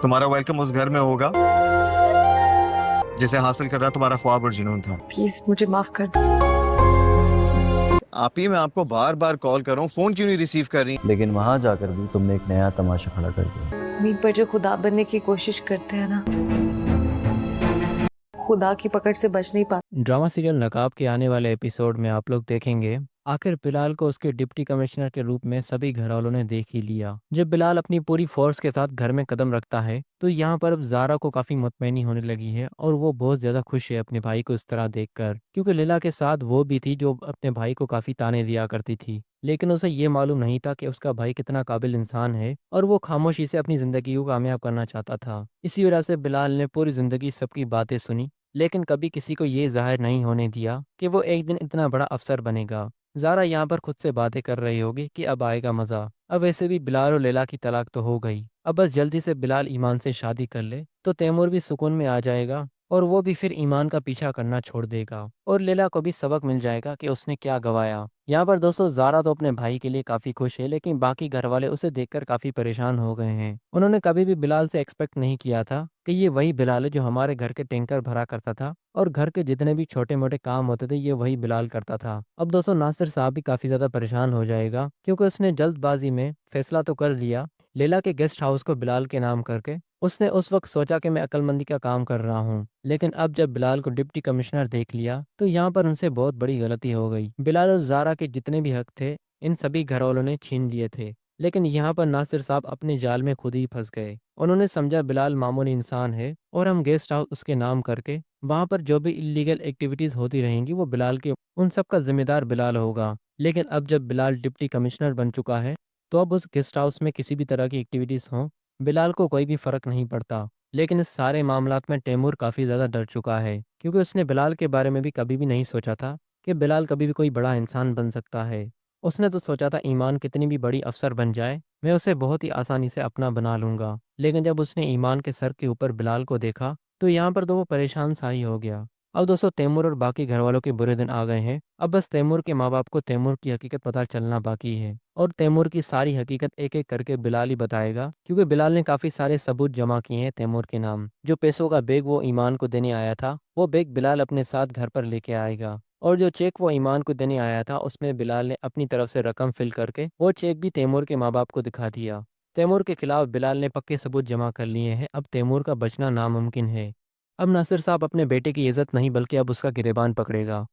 तुम्हारा वेलकम उस घर में होगा जिसे हासिल करना तुम्हारा ख्वाब और जुनून था। प्लीज मुझे माफ कर दो। आप ही, मैं आपको बार बार कॉल कर रहा हूँ, फोन क्यों नहीं रिसीव कर रही? लेकिन वहां जाकर भी तुमने एक नया तमाशा खड़ा कर दिया। जमीन पर जो खुदा बनने की कोशिश करते हैं ना, खुदा की पकड़ से बच नहीं पाते। ड्रामा सीरियल नकाब के आने वाले एपिसोड में आप लोग देखेंगे आखिर बिलाल को उसके डिप्टी कमिश्नर के रूप में सभी घरवालों ने देख ही लिया। जब बिलाल अपनी पूरी फोर्स के साथ घर में कदम रखता है तो यहाँ पर अब जारा को काफी मुतमईनी होने लगी है और वो बहुत ज्यादा खुश है अपने भाई को इस तरह देखकर, क्योंकि लीला के साथ वो भी थी जो अपने भाई को काफी ताने दिया करती थी। लेकिन उसे ये मालूम नहीं था कि उसका भाई कितना काबिल इंसान है और वो खामोशी से अपनी जिंदगी को कामयाब करना चाहता था। इसी वजह से बिलाल ने पूरी जिंदगी सबकी बातें सुनी, लेकिन कभी किसी को ये जाहिर नहीं होने दिया कि वो एक दिन इतना बड़ा अफसर बनेगा। ज़ारा यहाँ पर खुद से बातें कर रही होगी कि अब आएगा मज़ा। अब वैसे भी बिलाल और लैला की तलाक तो हो गई, अब बस जल्दी से बिलाल ईमान से शादी कर ले तो तैमूर भी सुकून में आ जाएगा और वो भी फिर ईमान का पीछा करना छोड़ देगा और लैला को भी सबक मिल जाएगा कि उसने क्या गवाया। यहाँ पर दोस्तों ज़ारा तो अपने भाई के लिए काफ़ी खुश है, लेकिन बाकी घर वाले उसे देखकर काफ़ी परेशान हो गए हैं। उन्होंने कभी भी बिलाल से एक्सपेक्ट नहीं किया था कि ये वही बिलाल है जो हमारे घर के टैंकर भरा करता था और घर के जितने भी छोटे मोटे काम होते थे ये वही बिलाल करता था। अब दोस्तों नासिर साहब भी काफी ज्यादा परेशान हो जाएगा, क्योंकि उसने जल्दबाजी में फैसला तो कर लिया लैला के गेस्ट हाउस को बिलाल के नाम करके। उसने उस वक्त सोचा कि मैं अक्लमंदी का काम कर रहा हूँ, लेकिन अब जब बिलाल को डिप्टी कमिश्नर देख लिया तो यहाँ पर उनसे बहुत बड़ी गलती हो गई। बिलाल और जारा के जितने भी हक थे इन सभी घर वालों ने छीन लिए थे, लेकिन यहाँ पर नासिर साहब अपने जाल में खुद ही फंस गए। उन्होंने समझा बिलाल मामूली इंसान है और हम गेस्ट हाउस उसके नाम करके वहां पर जो भी इलीगल एक्टिविटीज होती रहेंगी वो बिलाल के उन सब का जिम्मेदार बिलाल होगा। लेकिन अब जब बिलाल डिप्टी कमिश्नर बन चुका है तो अब उस गेस्ट हाउस में किसी भी तरह की एक्टिविटीज हों बिलाल को कोई भी फर्क नहीं पड़ता। लेकिन इस सारे मामलात में तैमूर काफ़ी ज़्यादा डर चुका है, क्योंकि उसने बिलाल के बारे में भी कभी भी नहीं सोचा था कि बिलाल कभी भी कोई बड़ा इंसान बन सकता है। उसने तो सोचा था ईमान कितनी भी बड़ी अफसर बन जाए मैं उसे बहुत ही आसानी से अपना बना लूंगा। लेकिन जब उसने ईमान के सर के ऊपर बिलाल को देखा तो यहाँ पर तो वो परेशान सा ही हो गया। अब दोस्तों तैमूर और बाकी घर वालों के बुरे दिन आ गए हैं। अब बस तैमूर के माँ बाप को तैमूर की हकीकत पता चलना बाकी है और तैमूर की सारी हकीकत एक एक करके बिलाल ही बताएगा, क्योंकि बिलाल ने काफी सारे सबूत जमा किए हैं तैमूर के नाम। जो पैसों का बैग वो ईमान को देने आया था वो बैग बिलाल अपने साथ घर पर लेके आएगा, और जो चेक वो ईमान को देने आया था उसमें बिलाल ने अपनी तरफ से रकम फिल करके वो चेक भी तैमूर के माँ बाप को दिखा दिया। तैमूर के खिलाफ बिलाल ने पक्के सबूत जमा कर लिए हैं। अब तैमूर का बचना नामुमकिन है। अब नासिर साहब अपने बेटे की इज्जत नहीं बल्कि अब उसका गिरेबान पकड़ेगा।